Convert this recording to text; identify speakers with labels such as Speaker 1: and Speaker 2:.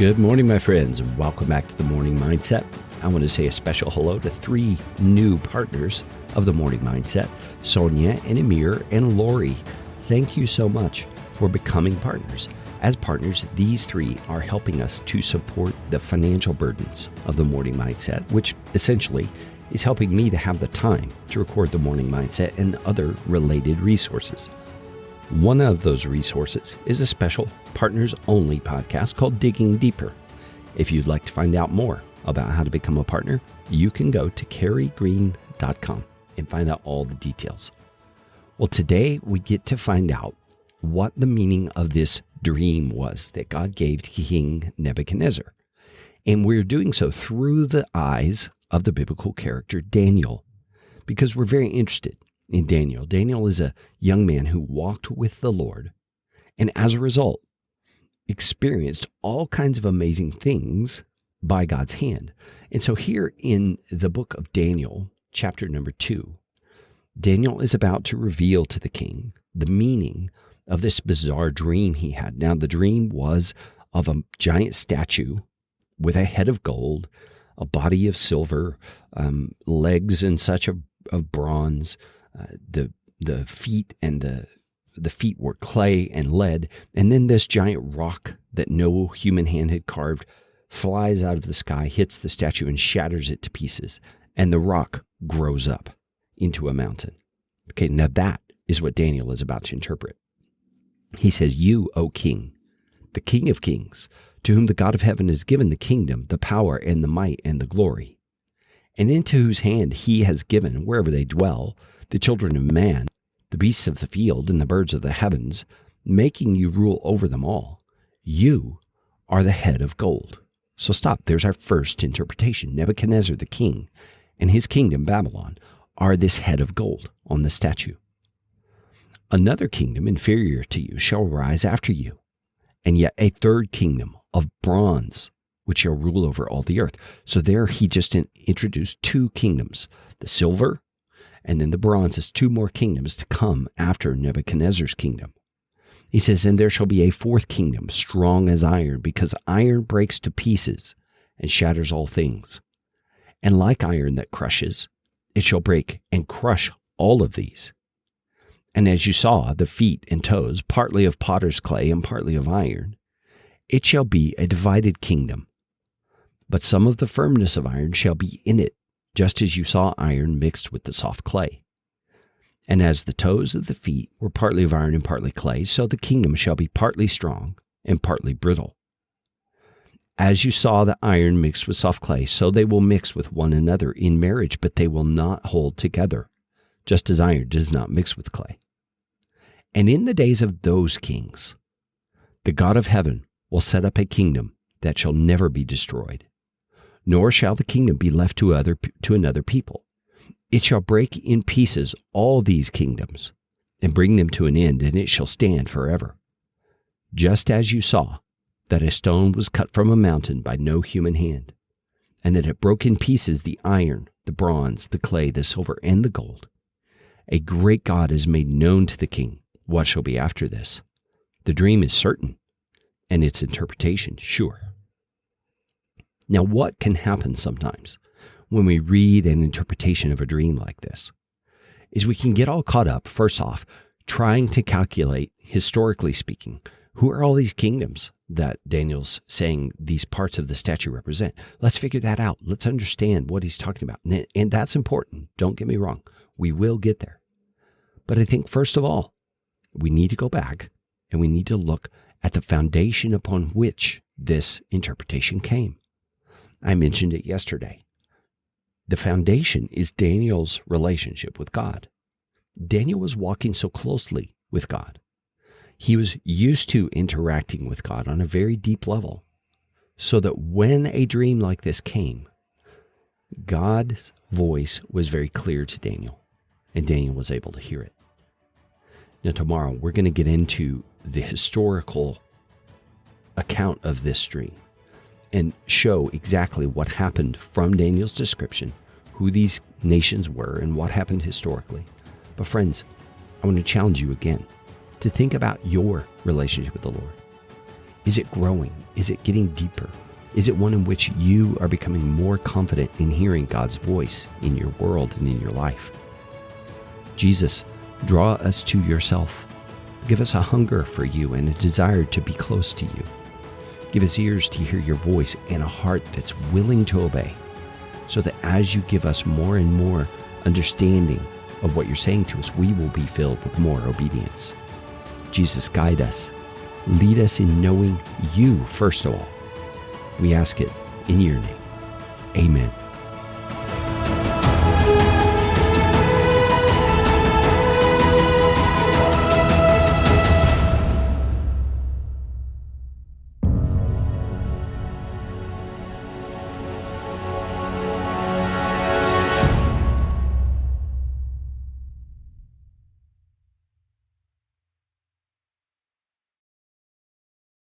Speaker 1: Good morning, my friends, and welcome back to the Morning Mindset. I want to say a special hello to 3 new partners of the Morning Mindset, Sonia and Amir and Lori. Thank you so much for becoming partners. As partners, these 3 are helping us to support the financial burdens of the Morning Mindset, which essentially is helping me to have the time to record the Morning Mindset and other related resources. One of those resources is a special partners-only podcast called Digging Deeper. If you'd like to find out more about how to become a partner, you can go to careygreen.com and find out all the details. Well, today we get to find out what the meaning of this dream was that God gave to King Nebuchadnezzar. And we're doing so through the eyes of the biblical character Daniel, because we're very interested in Daniel. Daniel is a young man who walked with the Lord, and as a result, experienced all kinds of amazing things by God's hand. And so here in the book of Daniel, chapter number 2, Daniel is about to reveal to the king the meaning of this bizarre dream he had. Now, the dream was of a giant statue with a head of gold, a body of silver, legs and such of bronze. The feet and the feet were clay and lead, and then this giant rock that no human hand had carved flies out of the sky, hits the statue and shatters it to pieces, and the rock grows up into a mountain. Okay, now that is what Daniel is about to interpret. He says, "You, O king, the King of kings, to whom the God of heaven has given the kingdom, the power and the might and the glory, and into whose hand he has given, wherever they dwell, the children of man, the beasts of the field, and the birds of the heavens, making you rule over them all. You are the head of gold." So stop. There's our first interpretation. Nebuchadnezzar, the king, and his kingdom, Babylon, are this head of gold on the statue. "Another kingdom inferior to you shall rise after you, and yet a third kingdom of bronze, which shall rule over all the earth." So there he just introduced 2 kingdoms, the silver and then the bronze is 2 more kingdoms to come after Nebuchadnezzar's kingdom. He says, "And there shall be a 4th kingdom, strong as iron, because iron breaks to pieces and shatters all things. And like iron that crushes, it shall break and crush all of these. And as you saw, the feet and toes, partly of potter's clay and partly of iron, it shall be a divided kingdom. But some of the firmness of iron shall be in it, just as you saw iron mixed with the soft clay. And as the toes of the feet were partly of iron and partly clay, so the kingdom shall be partly strong and partly brittle. As you saw the iron mixed with soft clay, so they will mix with one another in marriage, but they will not hold together, just as iron does not mix with clay. And in the days of those kings, the God of heaven will set up a kingdom that shall never be destroyed, nor shall the kingdom be left to another people. It shall break in pieces all these kingdoms and bring them to an end, and it shall stand forever. Just as you saw that a stone was cut from a mountain by no human hand, and that it broke in pieces the iron, the bronze, the clay, the silver, and the gold. A great God has made known to the king what shall be after this. The dream is certain, and its interpretation sure." Now, what can happen sometimes when we read an interpretation of a dream like this is we can get all caught up, first off, trying to calculate, historically speaking, who are all these kingdoms that Daniel's saying these parts of the statue represent. Let's figure that out. Let's understand what he's talking about. And that's important. Don't get me wrong. We will get there. But I think, first of all, we need to go back and we need to look at the foundation upon which this interpretation came. I mentioned it yesterday. The foundation is Daniel's relationship with God. Daniel was walking so closely with God. He was used to interacting with God on a very deep level, so that when a dream like this came, God's voice was very clear to Daniel, and Daniel was able to hear it. Now, tomorrow, we're going to get into the historical account of this dream and show exactly what happened from Daniel's description, who these nations were, and what happened historically. But friends, I want to challenge you again to think about your relationship with the Lord. Is it growing? Is it getting deeper? Is it one in which you are becoming more confident in hearing God's voice in your world and in your life? Jesus, draw us to yourself. Give us a hunger for you and a desire to be close to you. Give us ears to hear your voice and a heart that's willing to obey, so that as you give us more and more understanding of what you're saying to us, we will be filled with more obedience. Jesus, guide us. Lead us in knowing you first of all. We ask it in your name. Amen.